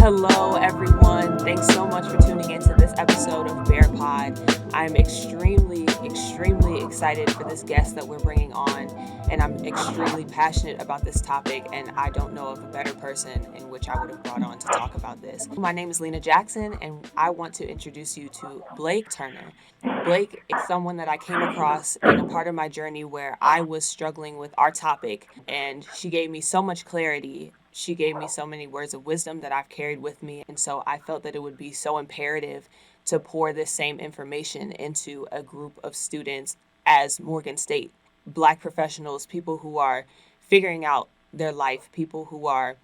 Hello, everyone. Thanks so much for tuning into this episode of Bear Pod. I'm extremely excited for this guest that we're bringing on, and I'm extremely passionate about this topic, and I don't know of a better person in which I would have brought on to talk about this. My name is Lena Jackson, and I want to introduce you to Blake Turner. Blake is someone that I came across in a part of my journey where I was struggling with our topic, and she gave me so much clarity. She gave me so many words of wisdom that I've carried with me, and so I felt that it would be so imperative to pour this same information into a group of students as Morgan State, Black professionals, people who are figuring out their life, people who are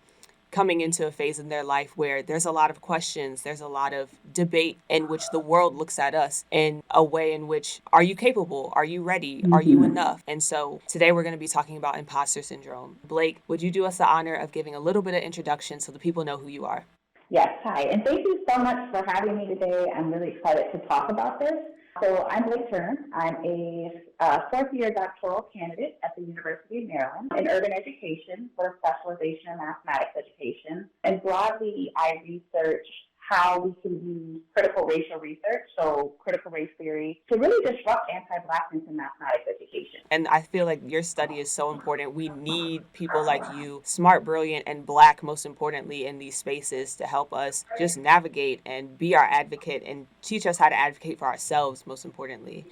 coming into a phase in their life where there's a lot of questions, there's a lot of debate in which the world looks at us in a way in which, are you capable? Are you ready? Are you enough? And so today we're going to be talking about imposter syndrome. Blake, would you do us the honor of giving a little bit of introduction so the people know who you are? Yes, hi, and thank you so much for having me today. I'm really excited to talk about this. So I'm Blake Turner. I'm a fourth-year doctoral candidate at the University of Maryland in urban education with a specialization in mathematics education. And broadly, I research how we can use critical racial research, so critical race theory, to really disrupt anti-Blackness in mathematics education. And I feel like your study is so important. We need people like you, smart, brilliant, and Black, most importantly, in these spaces to help us just navigate and be our advocate and teach us how to advocate for ourselves, most importantly.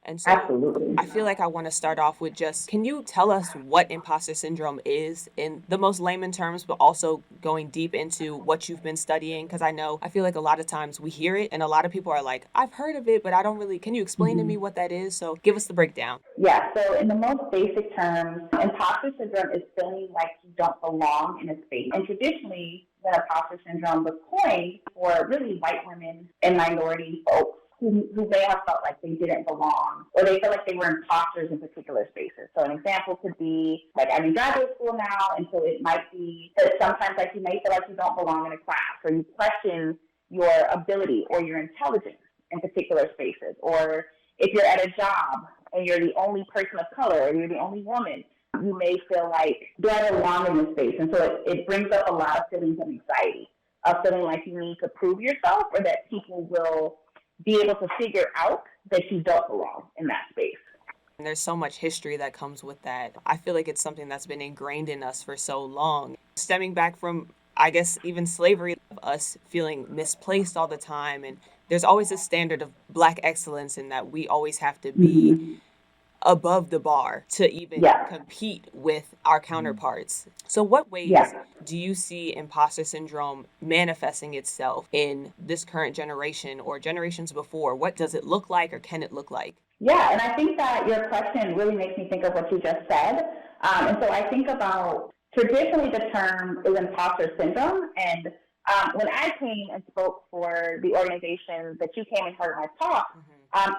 And so Absolutely. I feel like I want to start off with just, can you tell us what imposter syndrome is in the most layman terms, but also going deep into what you've been studying? Because I feel like a lot of times we hear it and a lot of people are like, I've heard of it, but I don't really, can you explain to me what that is? So give us the breakdown. Yeah, so in the most basic terms, imposter syndrome is feeling like you don't belong in a space. And traditionally, the imposter syndrome was coined for really white women and minority folks who may have felt like they didn't belong, or they felt like they were imposters in particular spaces. So an example could be, like, I'm in graduate school now, and so it might be that sometimes like you may feel like you don't belong in a class, or you question your ability or your intelligence in particular spaces. Or if you're at a job and you're the only person of color, or you're the only woman, you may feel like, do I belong in this space? And so it brings up a lot of feelings of anxiety, of feeling like you need to prove yourself, or that people will be able to figure out that you don't belong in that space. And there's so much history that comes with that. I feel like it's something that's been ingrained in us for so long, stemming back from, I guess, even slavery, us feeling misplaced all the time. And there's always a standard of Black excellence in that we always have to be above the bar to even compete with our counterparts. So what ways do you see imposter syndrome manifesting itself in this current generation or generations before? What does it look like, or can it look like? Yeah, and I think that your question really makes me think of what you just said. And so I think about, traditionally the term is imposter syndrome. And when I came and spoke for the organization that you came and heard my talk,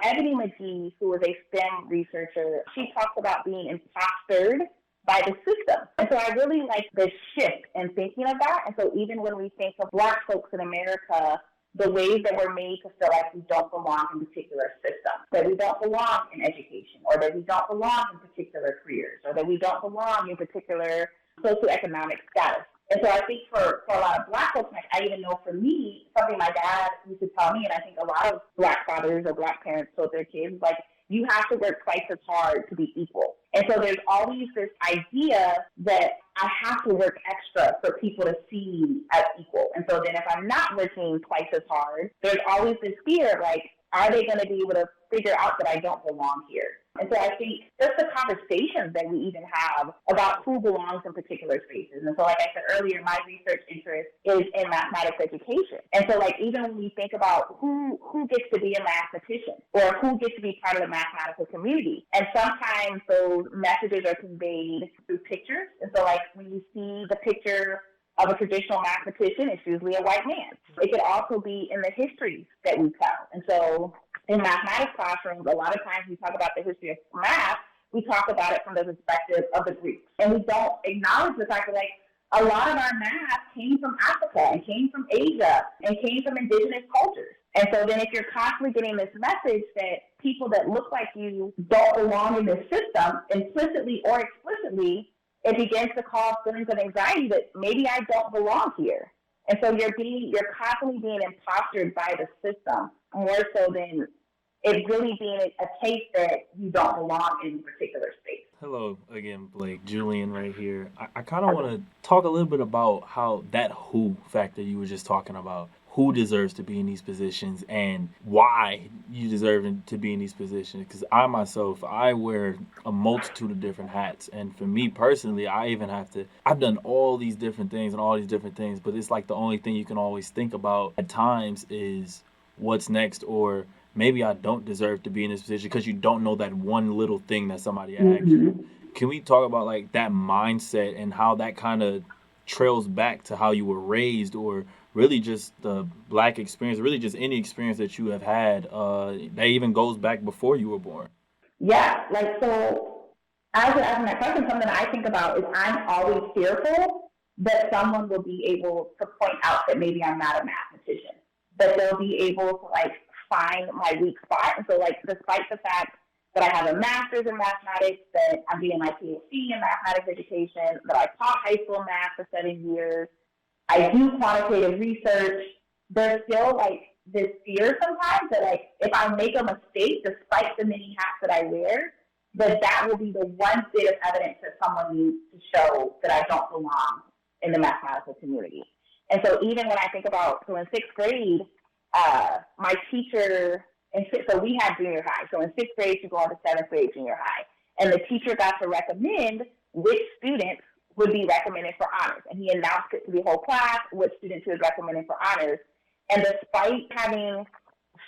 Ebony McGee, who was a STEM researcher, she talked about being impostered by the system. And so I really like the shift in thinking of that. And so even when we think of Black folks in America, the ways that we're made to feel like we don't belong in particular systems, that we don't belong in education, or that we don't belong in particular careers, or that we don't belong in particular socioeconomic status. And so I think for a lot of Black folks, like I even know for me, something my dad used to tell me, and I think a lot of Black fathers or Black parents told their kids, like, you have to work twice as hard to be equal. And so there's always this idea that I have to work extra for people to see me as equal. And so then if I'm not working twice as hard, there's always this fear, like, are they going to be able to figure out that I don't belong here? And so I think just the conversations that we even have about who belongs in particular spaces. And so like I said earlier, my research interest is in mathematics education. And so like even when we think about who gets to be a mathematician, or who gets to be part of the mathematical community, and sometimes those messages are conveyed through pictures. And so like when you see the picture of a traditional mathematician, it's usually a white man. It could also be in the histories that we tell. And so in mathematics classrooms, a lot of times we talk about the history of math, we talk about it from the perspective of the Greeks. And we don't acknowledge the fact that, like, a lot of our math came from Africa and came from Asia and came from indigenous cultures. And so then if you're constantly getting this message that people that look like you don't belong in this system, implicitly or explicitly, it begins to cause feelings of anxiety that maybe I don't belong here. And so you're constantly being impostered by the system more so than it really being a case that you don't belong in a particular space. Hello again, Blake. Julian right here. I kind of want to talk a little bit about how that who factor you were just talking about. Who deserves to be in these positions and why you deserve to be in these positions. Because I myself, I wear a multitude of different hats. And for me personally, I've done all these different things and all these different things, but it's like the only thing you can always think about at times is what's next, or maybe I don't deserve to be in this position, because you don't know that one little thing that somebody asked you. Can we talk about like that mindset and how that kind of trails back to how you were raised, or really just the Black experience, really just any experience that you have had that even goes back before you were born? Yeah, like so as my question, something I think about is I'm always fearful that someone will be able to point out that maybe I'm not a mathematician, that they'll be able to like find my weak spot. And so like despite the fact that I have a master's in mathematics, that I'm getting my PhD in mathematics education, that I taught high school math for 7 years, I do quantitative research, there's still like this fear sometimes that like if I make a mistake, despite the many hats that I wear, that will be the one bit of evidence that someone needs to show that I don't belong in the mathematical community. And so even when I think about, so in sixth grade, my teacher, so we had junior high. So in sixth grade, you go on to seventh grade junior high. And the teacher got to recommend which students would be recommended for honors. And he announced it to the whole class, which students he was recommending for honors. And despite having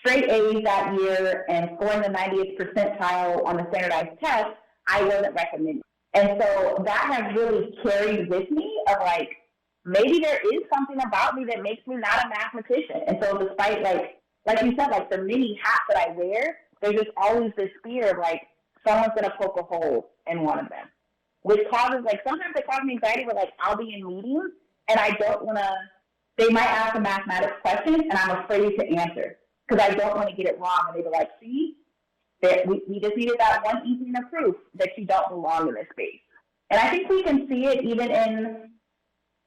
straight A's that year and scoring the 90th percentile on the standardized test, I wasn't recommended. And so that has really carried with me of like, maybe there is something about me that makes me not a mathematician. And so despite like you said, like the many hats that I wear, there's just always this fear of like, someone's going to poke a hole in one of them, which causes like, sometimes it causes me anxiety where like I'll be in meetings and I don't want to, they might ask a mathematics question and I'm afraid to answer because I don't want to get it wrong. And they be like, see, that we just needed that one evening of proof that you don't belong in this space. And I think we can see it even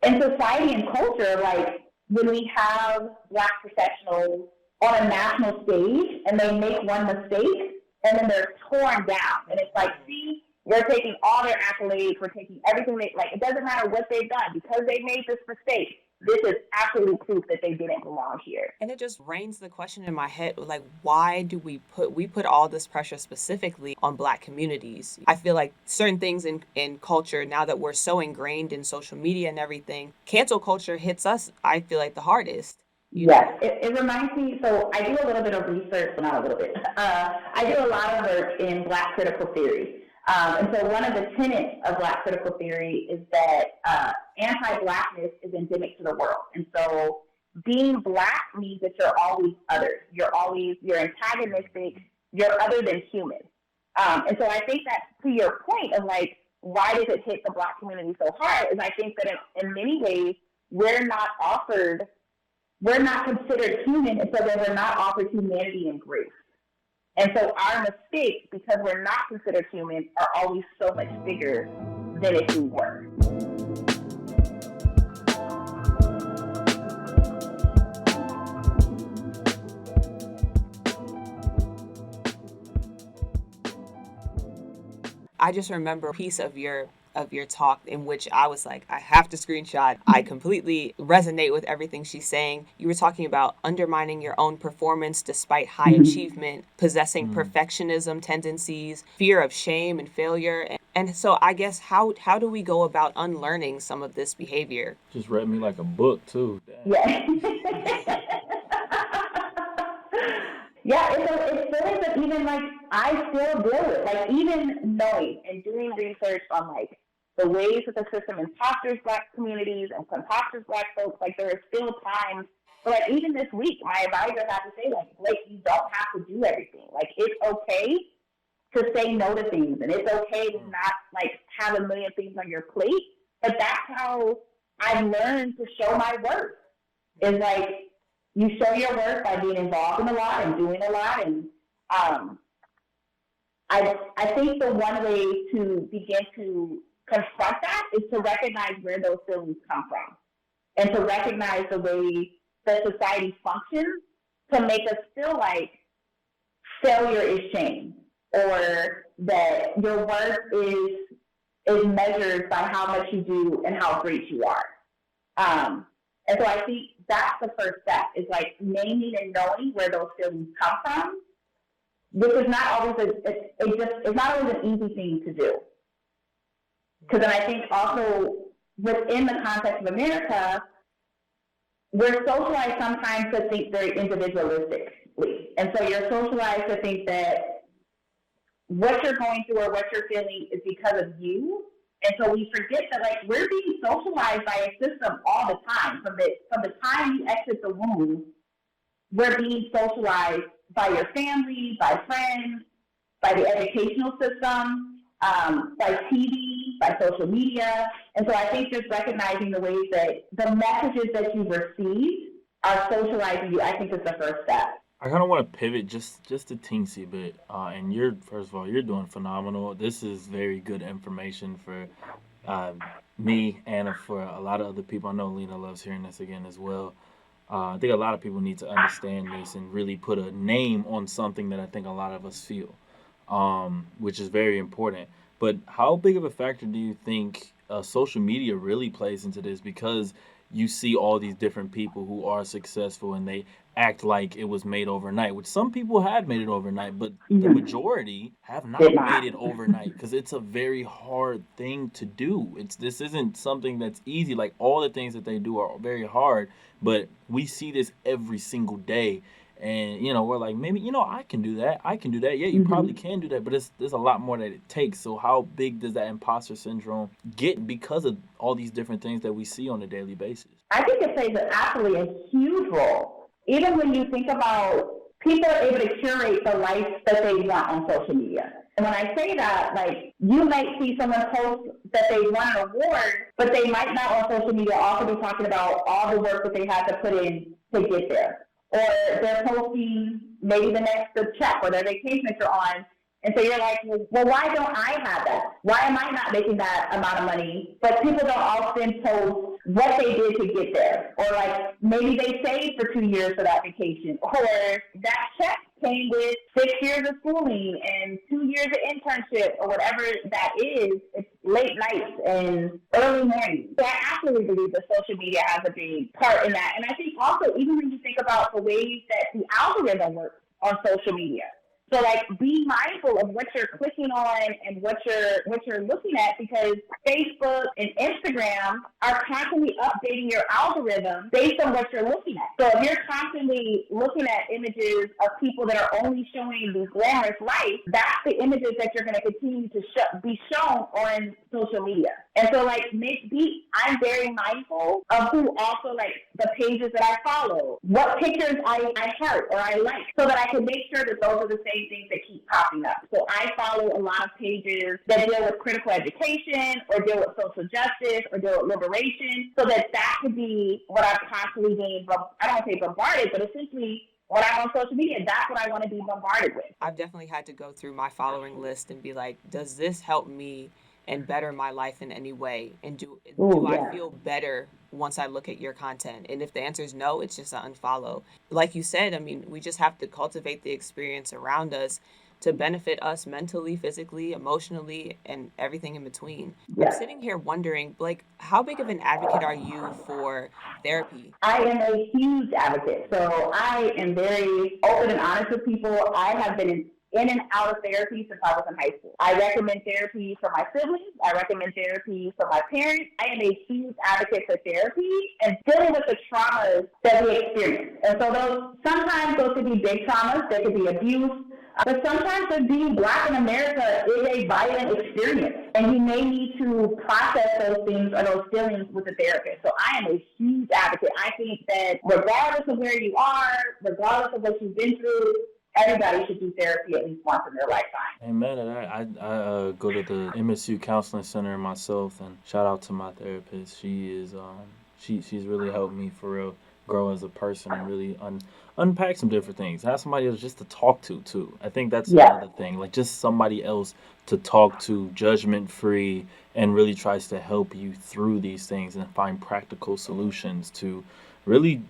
in society and culture, like when we have Black professionals on a national stage and they make one mistake and then they're torn down. And it's like, see, we're taking all their accolades, we're taking everything it doesn't matter what they've done because they made this mistake. This is absolute proof that they didn't belong here. And it just rains the question in my head, like, why do we put all this pressure specifically on Black communities? I feel like certain things in culture, now that we're so ingrained in social media and everything, cancel culture hits us, I feel like, the hardest. Yes, it reminds me, so I do a little bit of research, well, not a little bit. I do a lot of work in Black critical theory. And so one of the tenets of Black critical theory is that anti-Blackness is endemic to the world. And so being Black means that you're always other. You're antagonistic, you're other than human. And so I think that to your point of like, why does it hit the Black community so hard, is I think that in many ways, we're not considered human, and so then we're not offered humanity and grace. And so our mistakes, because we're not considered human, are always so much bigger than if we were. I just remember a piece of your talk in which I was like, I have to screenshot. I completely resonate with everything she's saying. You were talking about undermining your own performance despite high achievement, possessing perfectionism tendencies, fear of shame and failure. And so I guess how do we go about unlearning some of this behavior? Just read me like a book too. Damn. Yeah. Yeah, it's feelings that even like I still deal with, like even knowing and doing research on like the ways that the system imposters Black communities and imposters Black folks. Like there are still times, but like even this week, my advisor had to say like, Blake, you don't have to do everything. Like it's okay to say no to things, and it's okay to not like have a million things on your plate. But that's how I've learned to show my worth. Is like, you show your worth by being involved in a lot and doing a lot. And I think the one way to begin to confront that is to recognize where those feelings come from. and to recognize the way that society functions to make us feel like failure is shame, or that your worth is measured by how much you do and how great you are. And so I think that's the first step, is like naming and knowing where those feelings come from, which is not always it's not always an easy thing to do. Because then I think also within the context of America, we're socialized sometimes to think very individualistically. And so you're socialized to think that what you're going through or what you're feeling is because of you. And so we forget that, like, we're being socialized by a system all the time. From the time you exit the womb, we're being socialized by your family, by friends, by the educational system, by TV, by social media. And so I think just recognizing the ways that the messages that you receive are socializing you, I think, is the first step. I kind of want to pivot just a teensy bit. And you're, first of all, you're doing phenomenal. This is very good information for me and for a lot of other people. I know Lena loves hearing this again as well. I think a lot of people need to understand this and really put a name on something that I think a lot of us feel, which is very important. But how big of a factor do you think social media really plays into this? Because you see all these different people who are successful and they act like it was made overnight, which some people have made it overnight, but the majority have not made it overnight, because it's a very hard thing to do. This isn't something that's easy. Like, all the things that they do are very hard, but we see this every single day. And, we're like, maybe, I can do that. Yeah, you probably can do that, but there's a lot more that it takes. So how big does that imposter syndrome get because of all these different things that we see on a daily basis? I think it plays absolutely a huge role. Even when you think about people are able to curate the life that they want on social media. And when I say that, like, you might see someone post that they won an award, but they might not on social media also be talking about all the work that they had to put in to get there. Or they're posting maybe the next good check or their vacation that you're on. And so you're like, well, why don't I have that? Why am I not making that amount of money? But people don't often post what they did to get there. Or, like, maybe they saved for 2 years for that vacation. Or that check came with 6 years of schooling and 2 years of internship, or whatever that is. It's late nights and early mornings. So I absolutely believe that social media has a big part in that. And I think also, even when you think about the ways that the algorithm works on social media, so, like, be mindful of what you're clicking on and what you're looking at, because Facebook and Instagram are constantly updating your algorithm based on what you're looking at. So if you're constantly looking at images of people that are only showing the glamorous life, that's the images that you're going to continue to be shown on social media. And so, like, I'm very mindful of who also, like, the pages that I follow, what pictures I heart or I like, so that I can make sure that those are the same things that keep popping up. So I follow a lot of pages that deal with critical education or deal with social justice or deal with liberation, so that could be what I'm constantly being, I don't want to say bombarded, but essentially when I'm on social media, that's what I want to be bombarded with. I've definitely had to go through my following list and be like, does this help me and better my life in any way? And do I feel better once I look at your content? And if the answer is no, it's just an unfollow. Like you said, I mean, we just have to cultivate the experience around us to benefit us mentally, physically, emotionally, and everything in between. Yeah. I'm sitting here wondering, Blake, how big of an advocate are you for therapy? I am a huge advocate. So I am very open and honest with people. I have been in and out of therapy since I was in high school. I recommend therapy for my siblings. I recommend therapy for my parents. I am a huge advocate for therapy and dealing with the traumas that we experience. And so sometimes those could be big traumas. They could be abuse. But sometimes just being Black in America is a violent experience, and you may need to process those things or those feelings with a therapist. So I am a huge advocate. I think that regardless of where you are, regardless of what you've been through, everybody should do therapy at least once in their lifetime. Amen to that. I go to the MSU Counseling Center myself, and shout out to my therapist. She is she's really helped me for real. grow as a person and really unpack some different things. Have somebody else just to talk to too. I think that's Yeah. another thing. Like just somebody else to talk to, judgment free, and really tries to help you through these things and find practical solutions to really,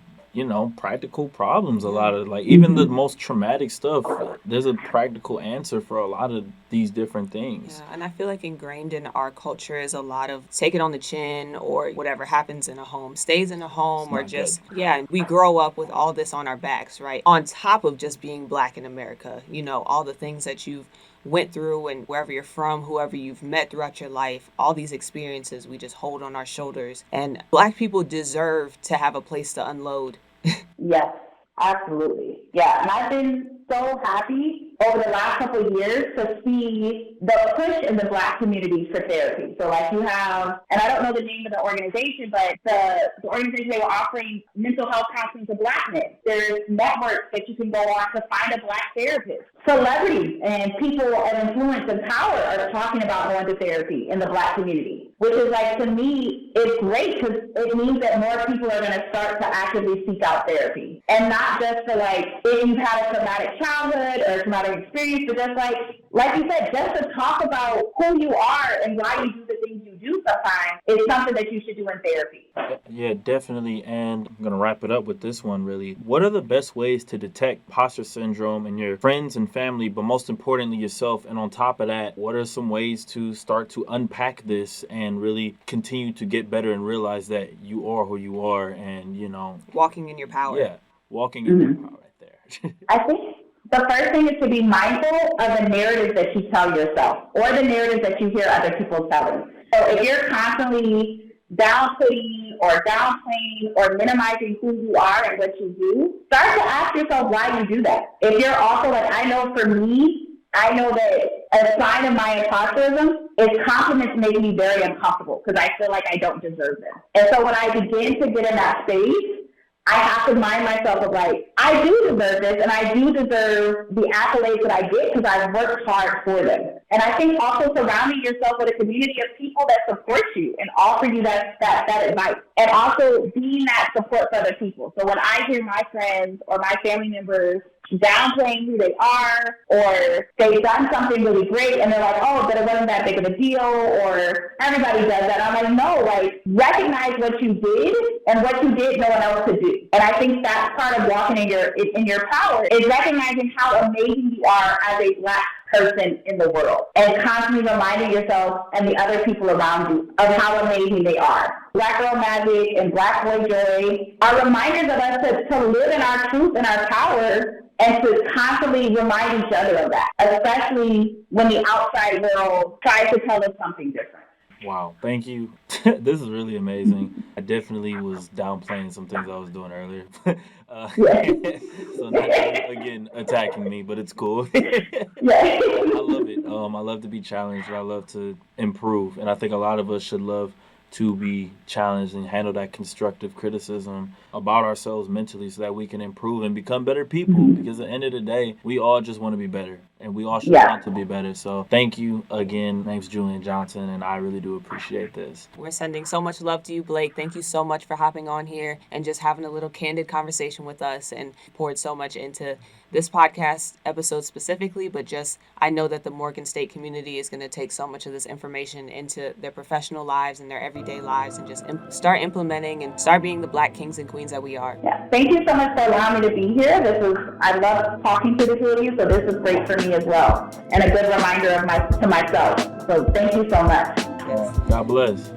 practical problems. A lot of like even the most traumatic stuff, there's a practical answer for a lot of these different things. Yeah, and I feel like ingrained in our culture is a lot of take it on the chin, or whatever happens in a home stays in a home, It's or not just, good. yeah, we grow up with all this on our backs, right? On top of just being Black in America, all the things that you've went through, and wherever you're from, whoever you've met throughout your life, all these experiences we just hold on our shoulders. And Black people deserve to have a place to unload. Yes, absolutely. Yeah, and I've been so happy over the last couple of years to see the push in the Black community for therapy. So, like, you have, and I don't know the name of the organization, but the organization, they were offering mental health counseling to Black men. There's networks that you can go on to find a Black therapist. Celebrities and people of influence and power are talking about going to therapy in the Black community, which is, like, to me, it's great because it means that more people are going to start to actively seek out therapy. And not just for, like, if you've had a traumatic childhood or a traumatic experience, but just like you said, just to talk about who you are and why you do the things you do sometimes is something that you should do in therapy. Yeah, definitely. And I'm going to wrap it up with this one, really. What are the best ways to detect imposter syndrome in your friends and family, but most importantly, yourself? And on top of that, what are some ways to start to unpack this and really continue to get better and realize that you are who you are and, Walking in your power. yeah, walking in your power right there. I think the first thing is to be mindful of the narratives that you tell yourself or the narratives that you hear other people telling. So if you're constantly downputting or downplaying or minimizing who you are and what you do, start to ask yourself why you do that. If you're also like, I know for me, I know that a sign of my imposterism is compliments make me very uncomfortable because I feel like I don't deserve them. And so when I begin to get in that space, I have to remind myself of like, I do deserve this and I do deserve the accolades that I get because I've worked hard for them. And I think also surrounding yourself with a community of people that support you and offer you that advice. And also being that support for other people. So when I hear my friends or my family members downplaying who they are, or they've done something really great and they're like, oh, but it wasn't that big of a deal, or everybody does that. I'm like, no, like, recognize what you did, and what you did, no one else could do. And I think that's part of walking in your power, is recognizing how amazing you are as a Black person in the world, and constantly reminding yourself and the other people around you of how amazing they are. Black Girl Magic and Black Boy Joy are reminders of us to live in our truth and our power, and to constantly remind each other of that, especially when the outside world tries to tell us something different. Wow, thank you. This is really amazing. I definitely was downplaying some things I was doing earlier. So not you, again, attacking me, but it's cool. Yeah. I love it. I love to be challenged. I love to improve. And I think a lot of us should love to be challenged and handle that constructive criticism about ourselves mentally so that we can improve and become better people. Because at the end of the day, we all just want to be better and we all should want to be better. So thank you again. My name's Julian Johnson, and I really do appreciate this. We're sending so much love to you, Blake. Thank you so much for hopping on here and just having a little candid conversation with us, and poured so much into this podcast episode specifically, but just I know that the Morgan State community is going to take so much of this information into their professional lives and their everyday lives, and just start implementing and start being the Black kings and queens that we are. Yeah. Thank you so much for allowing me to be here. I love talking to the two of you, so this is great for me as well, and a good reminder to myself. So thank you so much. God bless.